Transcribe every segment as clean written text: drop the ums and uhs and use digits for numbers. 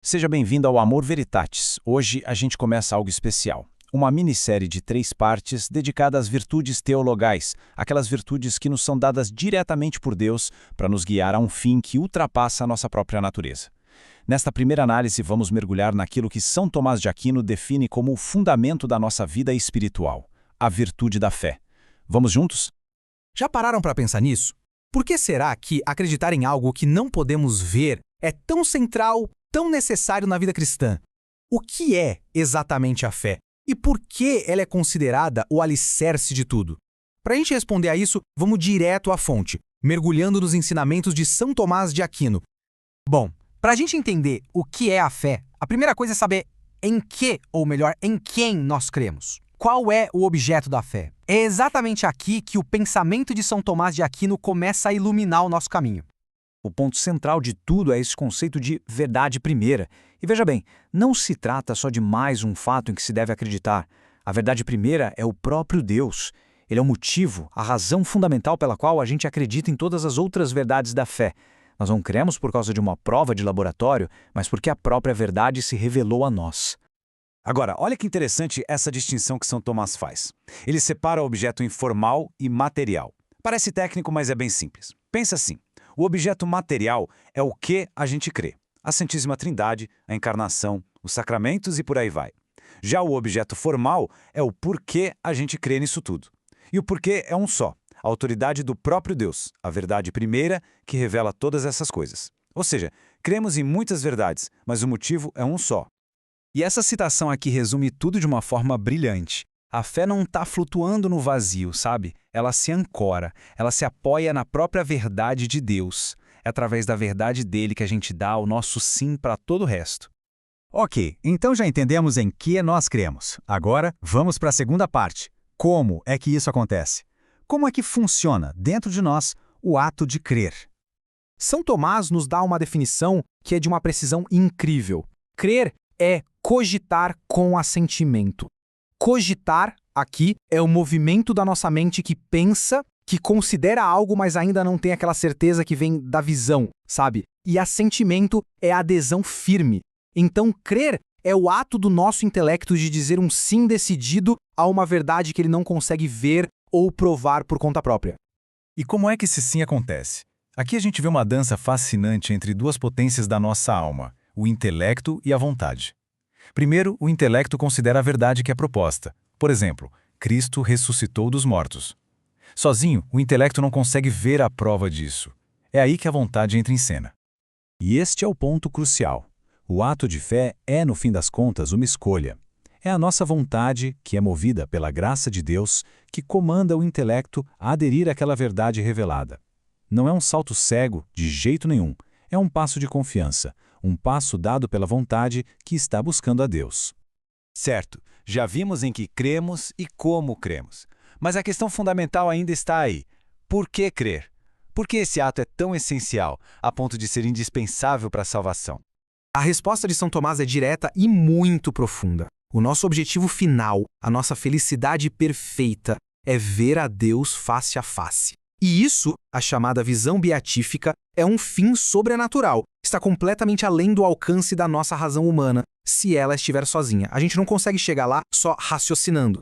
Seja bem-vindo ao Amor Veritatis. Hoje a gente começa algo especial. Uma minissérie de 3 partes dedicada às virtudes teologais, aquelas virtudes que nos são dadas diretamente por Deus para nos guiar a um fim que ultrapassa a nossa própria natureza. Nesta primeira análise, vamos mergulhar naquilo que São Tomás de Aquino define como o fundamento da nossa vida espiritual, a virtude da fé. Vamos juntos? Já pararam para pensar nisso? Por que será que acreditar em algo que não podemos ver é tão central, tão necessário na vida cristã? O que é exatamente a fé? E por que ela é considerada o alicerce de tudo? Para a gente responder a isso, vamos direto à fonte, mergulhando nos ensinamentos de São Tomás de Aquino. Bom, para a gente entender o que é a fé, a primeira coisa é saber em que, ou melhor, em quem nós cremos. Qual é o objeto da fé? É exatamente aqui que o pensamento de São Tomás de Aquino começa a iluminar o nosso caminho. O ponto central de tudo é esse conceito de verdade primeira. E veja bem, não se trata só de mais um fato em que se deve acreditar. A verdade primeira é o próprio Deus. Ele é o motivo, a razão fundamental pela qual a gente acredita em todas as outras verdades da fé. Nós não cremos por causa de uma prova de laboratório, mas porque a própria verdade se revelou a nós. Agora, olha que interessante essa distinção que São Tomás faz. Ele separa o objeto informal e material. Parece técnico, mas é bem simples. Pensa assim. O objeto material é o que a gente crê. A Santíssima Trindade, a encarnação, os sacramentos e por aí vai. Já o objeto formal é o porquê a gente crê nisso tudo. E o porquê é um só, a autoridade do próprio Deus, a verdade primeira que revela todas essas coisas. Ou seja, cremos em muitas verdades, mas o motivo é um só. E essa citação aqui resume tudo de uma forma brilhante. A fé não está flutuando no vazio, sabe? Ela se ancora, ela se apoia na própria verdade de Deus. É através da verdade dele que a gente dá o nosso sim para todo o resto. Ok, então já entendemos em que nós cremos. Agora, vamos para a segunda parte. Como é que isso acontece? Como é que funciona, dentro de nós, o ato de crer? São Tomás nos dá uma definição que é de uma precisão incrível. Crer é cogitar com assentimento. Cogitar, aqui, é o movimento da nossa mente que pensa, que considera algo, mas ainda não tem aquela certeza que vem da visão, sabe? E assentimento é a adesão firme. Então, crer é o ato do nosso intelecto de dizer um sim decidido a uma verdade que ele não consegue ver ou provar por conta própria. E como é que esse sim acontece? Aqui a gente vê uma dança fascinante entre duas potências da nossa alma, o intelecto e a vontade. Primeiro, o intelecto considera a verdade que é proposta. Por exemplo, Cristo ressuscitou dos mortos. Sozinho, o intelecto não consegue ver a prova disso. É aí que a vontade entra em cena. E este é o ponto crucial. O ato de fé é, no fim das contas, uma escolha. É a nossa vontade, que é movida pela graça de Deus, que comanda o intelecto a aderir àquela verdade revelada. Não é um salto cego, de jeito nenhum. É um passo de confiança, um passo dado pela vontade que está buscando a Deus. Certo, já vimos em que cremos e como cremos. Mas a questão fundamental ainda está aí. Por que crer? Por que esse ato é tão essencial, a ponto de ser indispensável para a salvação? A resposta de São Tomás é direta e muito profunda. O nosso objetivo final, a nossa felicidade perfeita, é ver a Deus face a face. E isso, a chamada visão beatífica, é um fim sobrenatural. Está completamente além do alcance da nossa razão humana, se ela estiver sozinha. A gente não consegue chegar lá só raciocinando.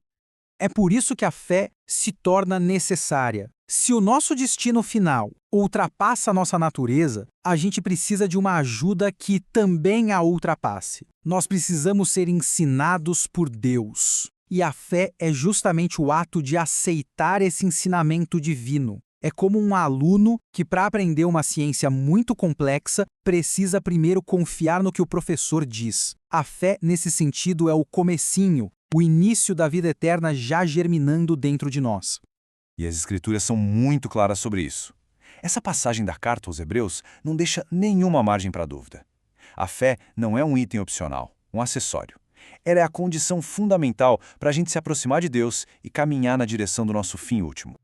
É por isso que a fé se torna necessária. Se o nosso destino final ultrapassa a nossa natureza, a gente precisa de uma ajuda que também a ultrapasse. Nós precisamos ser ensinados por Deus. E a fé é justamente o ato de aceitar esse ensinamento divino. É como um aluno que, para aprender uma ciência muito complexa, precisa primeiro confiar no que o professor diz. A fé, nesse sentido, é o comecinho, o início da vida eterna já germinando dentro de nós. E as Escrituras são muito claras sobre isso. Essa passagem da carta aos Hebreus não deixa nenhuma margem para dúvida. A fé não é um item opcional, um acessório. Ela é a condição fundamental para a gente se aproximar de Deus e caminhar na direção do nosso fim último.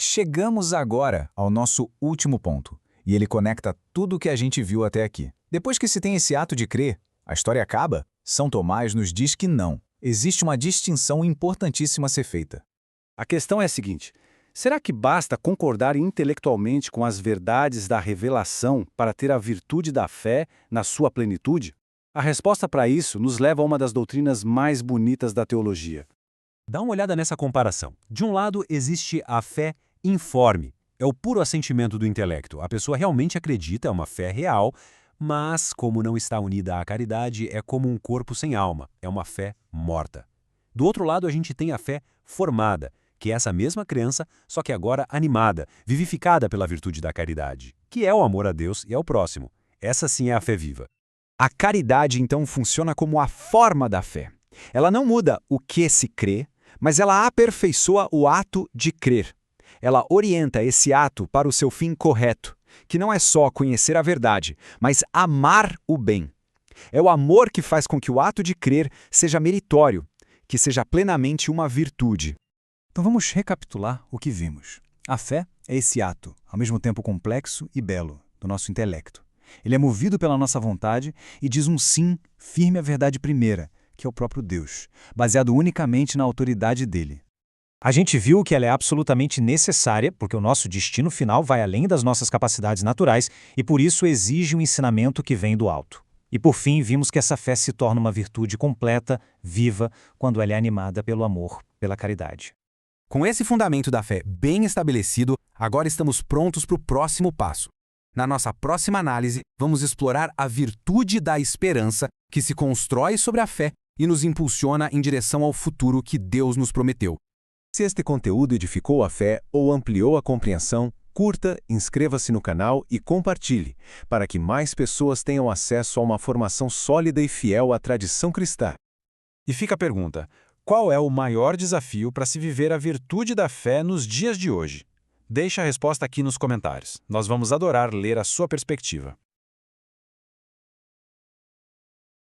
Chegamos agora ao nosso último ponto, e ele conecta tudo o que a gente viu até aqui. Depois que se tem esse ato de crer, a história acaba? São Tomás nos diz que não. Existe uma distinção importantíssima a ser feita. A questão é a seguinte: será que basta concordar intelectualmente com as verdades da revelação para ter a virtude da fé na sua plenitude? A resposta para isso nos leva a uma das doutrinas mais bonitas da teologia. Dá uma olhada nessa comparação. De um lado, existe a fé informe. É o puro assentimento do intelecto. A pessoa realmente acredita, é uma fé real, mas, como não está unida à caridade, é como um corpo sem alma. É uma fé morta. Do outro lado, a gente tem a fé formada, que é essa mesma crença, só que agora animada, vivificada pela virtude da caridade, que é o amor a Deus e ao próximo. Essa sim é a fé viva. A caridade, então, funciona como a forma da fé. Ela não muda o que se crê, mas ela aperfeiçoa o ato de crer. Ela orienta esse ato para o seu fim correto, que não é só conhecer a verdade, mas amar o bem. É o amor que faz com que o ato de crer seja meritório, que seja plenamente uma virtude. Então vamos recapitular o que vimos. A fé é esse ato, ao mesmo tempo complexo e belo, do nosso intelecto. Ele é movido pela nossa vontade e diz um sim firme à verdade primeira, que é o próprio Deus, baseado unicamente na autoridade dele. A gente viu que ela é absolutamente necessária, porque o nosso destino final vai além das nossas capacidades naturais e por isso exige um ensinamento que vem do alto. E por fim, vimos que essa fé se torna uma virtude completa, viva, quando ela é animada pelo amor, pela caridade. Com esse fundamento da fé bem estabelecido, agora estamos prontos para o próximo passo. Na nossa próxima análise, vamos explorar a virtude da esperança que se constrói sobre a fé e nos impulsiona em direção ao futuro que Deus nos prometeu. Se este conteúdo edificou a fé ou ampliou a compreensão, curta, inscreva-se no canal e compartilhe, para que mais pessoas tenham acesso a uma formação sólida e fiel à tradição cristã. E fica a pergunta: qual é o maior desafio para se viver a virtude da fé nos dias de hoje? Deixe a resposta aqui nos comentários. Nós vamos adorar ler a sua perspectiva.